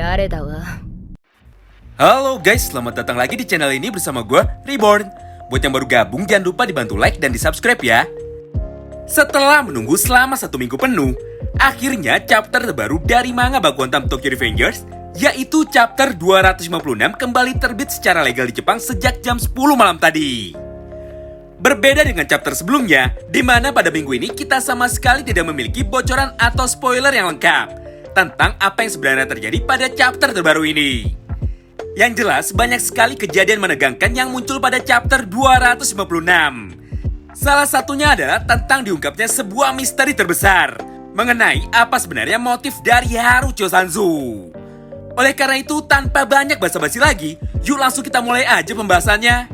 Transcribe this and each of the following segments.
誰だわ。 Halo guys, selamat datang lagi di channel ini bersama gue, Reborn. Buat yang baru gabung, jangan lupa dibantu like dan di subscribe ya. Setelah menunggu selama 1 minggu penuh, akhirnya chapter terbaru dari manga Baku Hantam Tokyo Revengers, yaitu chapter 256 kembali terbit secara legal di Jepang sejak jam 10 malam tadi. Berbeda dengan chapter sebelumnya, di mana pada minggu ini kita sama sekali tidak memiliki bocoran atau spoiler yang lengkap tentang apa yang sebenarnya terjadi pada chapter terbaru ini. Yang jelas, banyak sekali kejadian menegangkan yang muncul pada chapter 256. Salah satunya adalah tentang diungkapnya sebuah misteri terbesar mengenai apa sebenarnya motif dari Harucho Sanzu. Oleh karena itu, tanpa banyak basa-basi lagi, yuk langsung kita mulai aja pembahasannya.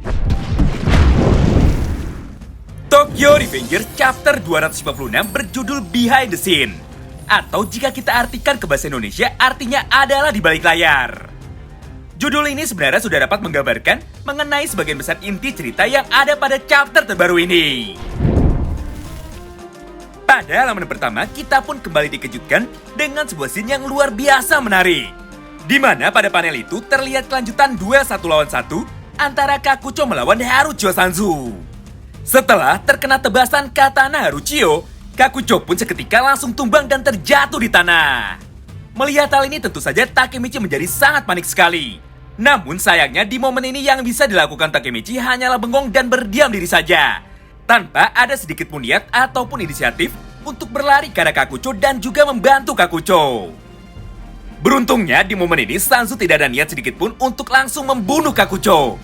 Tokyo Revengers chapter 256 berjudul Behind the Scene, atau jika kita artikan ke bahasa Indonesia artinya adalah di balik layar. Judul ini sebenarnya sudah dapat menggambarkan mengenai sebagian besar inti cerita yang ada pada chapter terbaru ini. Pada halaman pertama, kita pun kembali dikejutkan dengan sebuah scene yang luar biasa menarik, di mana pada panel itu terlihat kelanjutan duel 1 lawan 1 antara Kakucho melawan Harucho Sanzu. Setelah terkena tebasan katana Harucho, Kakucho pun seketika langsung tumbang dan terjatuh di tanah. Melihat hal ini tentu saja Takemichi menjadi sangat panik sekali. Namun sayangnya di momen ini yang bisa dilakukan Takemichi hanyalah bengong dan berdiam diri saja, tanpa ada sedikit pun niat ataupun inisiatif untuk berlari ke arah Kakucho dan juga membantu Kakucho. Beruntungnya di momen ini Sanzu tidak ada niat sedikit pun untuk langsung membunuh Kakucho.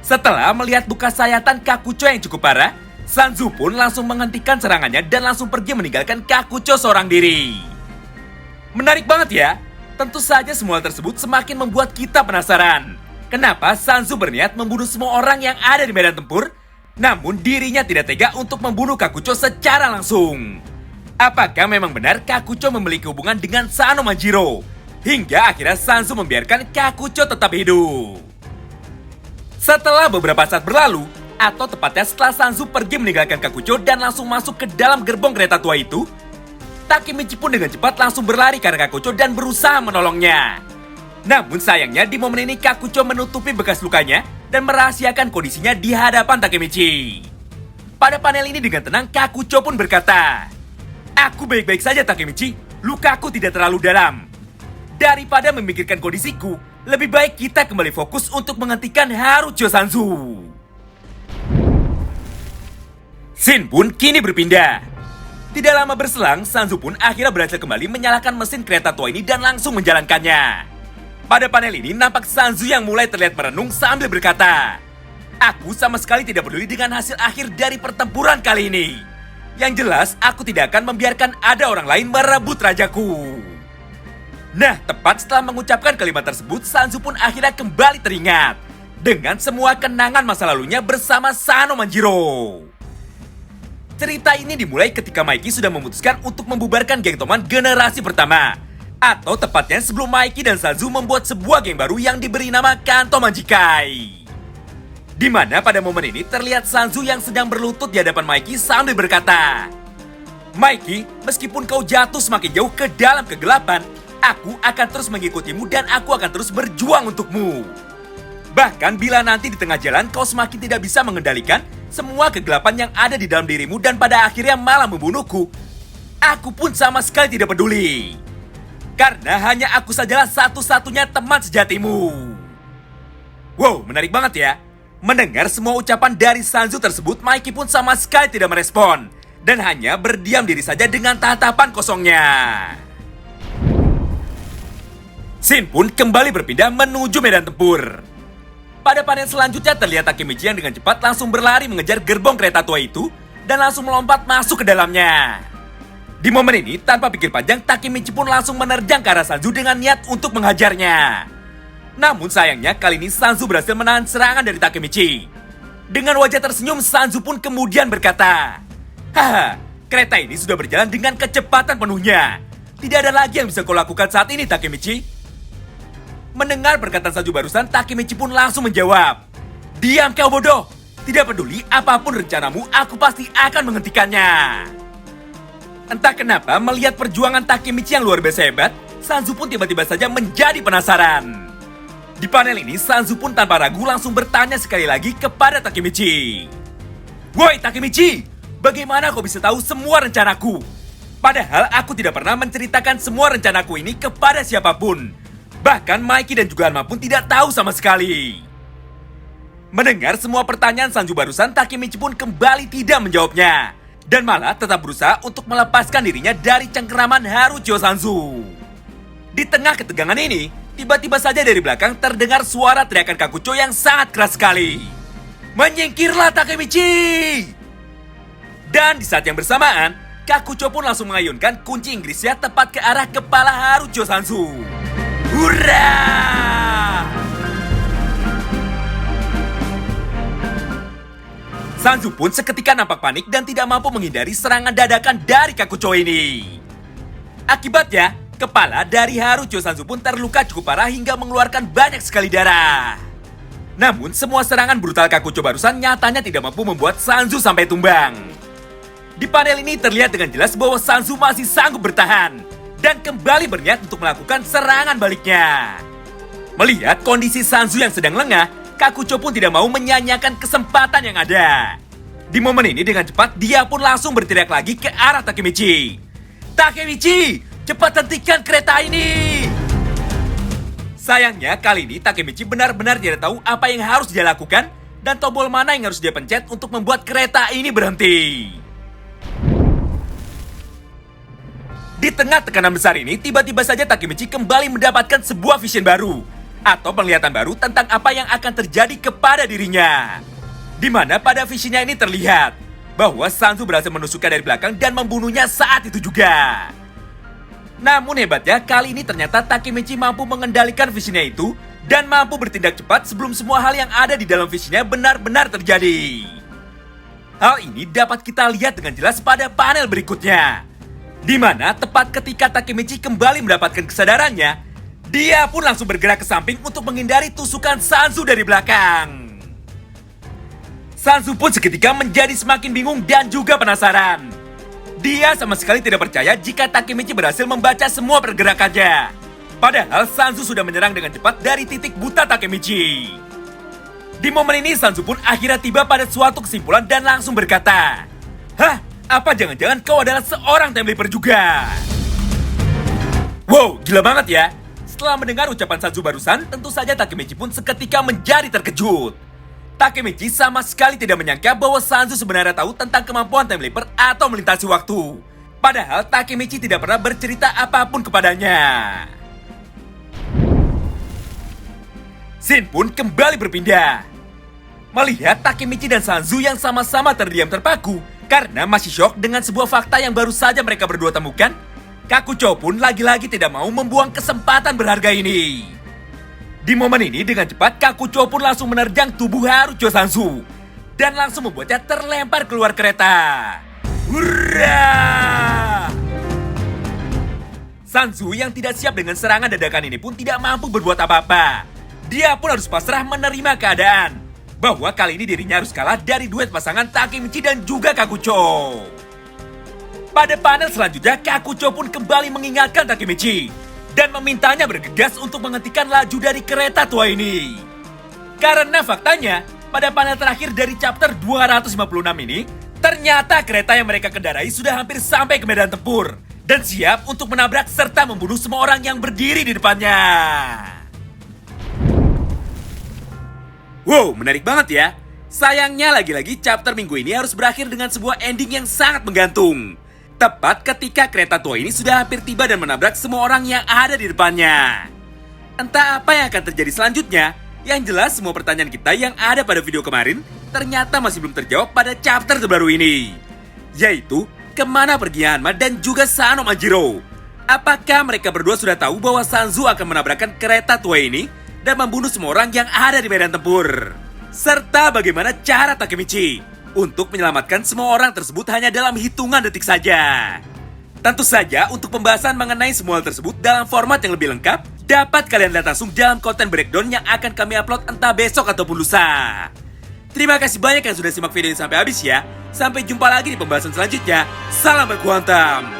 Setelah melihat luka sayatan Kakucho yang cukup parah, Sanzu pun langsung menghentikan serangannya dan langsung pergi meninggalkan Kakucho seorang diri. Menarik banget ya. Tentu saja semua tersebut semakin membuat kita penasaran. Kenapa Sanzu berniat membunuh semua orang yang ada di medan tempur, namun dirinya tidak tega untuk membunuh Kakucho secara langsung. Apakah memang benar Kakucho memiliki hubungan dengan Sano Manjiro, hingga akhirnya Sanzu membiarkan Kakucho tetap hidup? Setelah beberapa saat berlalu, atau tepatnya setelah Sanzu pergi meninggalkan Kakucho dan langsung masuk ke dalam gerbong kereta tua itu, Takemichi pun dengan cepat langsung berlari ke arah Kakucho dan berusaha menolongnya. Namun sayangnya di momen ini Kakucho menutupi bekas lukanya dan merahasiakan kondisinya di hadapan Takemichi. Pada panel ini dengan tenang Kakucho pun berkata, "Aku baik-baik saja Takemichi, lukaku tidak terlalu dalam. Daripada memikirkan kondisiku, lebih baik kita kembali fokus untuk menghentikan Harucho Sanzu." Scene pun kini berpindah. Tidak lama berselang, Sanzu pun akhirnya berhasil kembali menyalakan mesin kereta tua ini dan langsung menjalankannya. Pada panel ini nampak Sanzu yang mulai terlihat merenung sambil berkata, "Aku sama sekali tidak peduli dengan hasil akhir dari pertempuran kali ini. Yang jelas, aku tidak akan membiarkan ada orang lain merebut rajaku." Nah, tepat setelah mengucapkan kalimat tersebut, Sanzu pun akhirnya kembali teringat dengan semua kenangan masa lalunya bersama Sano Manjiro. Cerita ini dimulai ketika Maiki sudah memutuskan untuk membubarkan geng Toman generasi pertama, atau tepatnya sebelum Maiki dan Sanzu membuat sebuah geng baru yang diberi nama Kanto Manjikai. Di mana pada momen ini terlihat Sanzu yang sedang berlutut di hadapan Maiki sambil berkata, "Maiki, meskipun kau jatuh semakin jauh ke dalam kegelapan, aku akan terus mengikutimu dan aku akan terus berjuang untukmu. Bahkan bila nanti di tengah jalan kau semakin tidak bisa mengendalikan semua kegelapan yang ada di dalam dirimu dan pada akhirnya malah membunuhku, aku pun sama sekali tidak peduli. Karena hanya aku sajalah satu-satunya teman sejatimu." Wow, menarik banget ya. Mendengar semua ucapan dari Sanzu tersebut, Maiki pun sama sekali tidak merespon dan hanya berdiam diri saja dengan tatapan kosongnya. Scene pun kembali berpindah menuju medan tempur. Pada panel selanjutnya terlihat Takemichi yang dengan cepat langsung berlari mengejar gerbong kereta tua itu dan langsung melompat masuk ke dalamnya. Di momen ini tanpa pikir panjang Takemichi pun langsung menerjang ke arah Sanzu dengan niat untuk menghajarnya. Namun sayangnya kali ini Sanzu berhasil menahan serangan dari Takemichi. Dengan wajah tersenyum Sanzu pun kemudian berkata, "Haha, kereta ini sudah berjalan dengan kecepatan penuhnya. Tidak ada lagi yang bisa kau lakukan saat ini Takemichi." Mendengar perkataan Sanzu barusan, Takemichi pun langsung menjawab, "Diam kau bodoh! Tidak peduli apapun rencanamu, aku pasti akan menghentikannya." Entah kenapa, melihat perjuangan Takemichi yang luar biasa hebat, Sanzu pun tiba-tiba saja menjadi penasaran. Di panel ini, Sanzu pun tanpa ragu langsung bertanya sekali lagi kepada Takemichi. "Woi Takemichi, bagaimana kau bisa tahu semua rencanaku? Padahal aku tidak pernah menceritakan semua rencanaku ini kepada siapapun. Bahkan Mikey dan juga Hanma pun tidak tahu sama sekali." Mendengar semua pertanyaan Sanzu barusan, Takemichi pun kembali tidak menjawabnya. Dan malah tetap berusaha untuk melepaskan dirinya dari cengkeraman Harujo Sanzu. Di tengah ketegangan ini, tiba-tiba saja dari belakang terdengar suara teriakan Kakucho yang sangat keras sekali. "Menyingkirlah Takemichi!" Dan di saat yang bersamaan, Kakucho pun langsung mengayunkan kunci Inggrisnya tepat ke arah kepala Harujo Sanzu. Hurra! Sanzu pun seketika nampak panik dan tidak mampu menghindari serangan dadakan dari Kakucho ini. Akibatnya, kepala dari Harujo Sanzu pun terluka cukup parah hingga mengeluarkan banyak sekali darah. Namun, semua serangan brutal Kakucho barusan nyatanya tidak mampu membuat Sanzu sampai tumbang. Di panel ini terlihat dengan jelas bahwa Sanzu masih sanggup bertahan dan kembali berniat untuk melakukan serangan baliknya. Melihat kondisi Sanzu yang sedang lengah, Kakucho pun tidak mau menyanyiakan kesempatan yang ada. Di momen ini dengan cepat dia pun langsung berteriak lagi ke arah Takemichi. "Takemichi, cepat hentikan kereta ini!" Sayangnya kali ini Takemichi benar-benar tidak tahu apa yang harus dia lakukan dan tombol mana yang harus dia pencet untuk membuat kereta ini berhenti. Di tengah tekanan besar ini, tiba-tiba saja Takemichi kembali mendapatkan sebuah vision baru atau penglihatan baru tentang apa yang akan terjadi kepada dirinya. Di mana pada visionnya ini terlihat bahwa Sanzu berhasil menusuknya dari belakang dan membunuhnya saat itu juga. Namun hebatnya, kali ini ternyata Takemichi mampu mengendalikan visionnya itu dan mampu bertindak cepat sebelum semua hal yang ada di dalam visionnya benar-benar terjadi. Hal ini dapat kita lihat dengan jelas pada panel berikutnya. Di mana tepat ketika Takemichi kembali mendapatkan kesadarannya, dia pun langsung bergerak ke samping untuk menghindari tusukan Sanzu dari belakang. Sanzu pun seketika menjadi semakin bingung dan juga penasaran. Dia sama sekali tidak percaya jika Takemichi berhasil membaca semua pergerakannya. Padahal Sanzu sudah menyerang dengan cepat dari titik buta Takemichi. Di momen ini Sanzu pun akhirnya tiba pada suatu kesimpulan dan langsung berkata, "Hah? Apa jangan-jangan kau adalah seorang time leaper juga?" Wow, gila banget ya. Setelah mendengar ucapan Sanzu barusan, tentu saja Takemichi pun seketika menjadi terkejut. Takemichi sama sekali tidak menyangka bahwa Sanzu sebenarnya tahu tentang kemampuan time leaper atau melintasi waktu. Padahal Takemichi tidak pernah bercerita apapun kepadanya. Scene pun kembali berpindah. Melihat Takemichi dan Sanzu yang sama-sama terdiam terpaku karena masih syok dengan sebuah fakta yang baru saja mereka berdua temukan, Kakucho pun lagi-lagi tidak mau membuang kesempatan berharga ini. Di momen ini dengan cepat Kakucho pun langsung menerjang tubuh Harujo Sanzu dan langsung membuatnya terlempar keluar kereta. Hurra! Sanzu yang tidak siap dengan serangan dadakan ini pun tidak mampu berbuat apa-apa. Dia pun harus pasrah menerima keadaan bahwa kali ini dirinya harus kalah dari duet pasangan Takemichi dan juga Kakucho. Pada panel selanjutnya, Kakucho pun kembali mengingatkan Takemichi dan memintanya bergegas untuk menghentikan laju dari kereta tua ini. Karena faktanya, pada panel terakhir dari chapter 256 ini, ternyata kereta yang mereka kendarai sudah hampir sampai ke medan tempur dan siap untuk menabrak serta membunuh semua orang yang berdiri di depannya. Wow, menarik banget ya. Sayangnya lagi-lagi chapter minggu ini harus berakhir dengan sebuah ending yang sangat menggantung. Tepat ketika kereta tua ini sudah hampir tiba dan menabrak semua orang yang ada di depannya. Entah apa yang akan terjadi selanjutnya, yang jelas semua pertanyaan kita yang ada pada video kemarin ternyata masih belum terjawab pada chapter terbaru ini. Yaitu, kemana pergi Hanma dan juga Sano Majiro? Apakah mereka berdua sudah tahu bahwa Sanzu akan menabrakkan kereta tua ini dan membunuh semua orang yang ada di medan tempur? Serta bagaimana cara Takemichi untuk menyelamatkan semua orang tersebut hanya dalam hitungan detik saja. Tentu saja untuk pembahasan mengenai semua hal tersebut dalam format yang lebih lengkap, dapat kalian lihat langsung dalam konten breakdown yang akan kami upload entah besok ataupun lusa. Terima kasih banyak yang sudah simak video ini sampai habis ya. Sampai jumpa lagi di pembahasan selanjutnya. Salam berkuantum.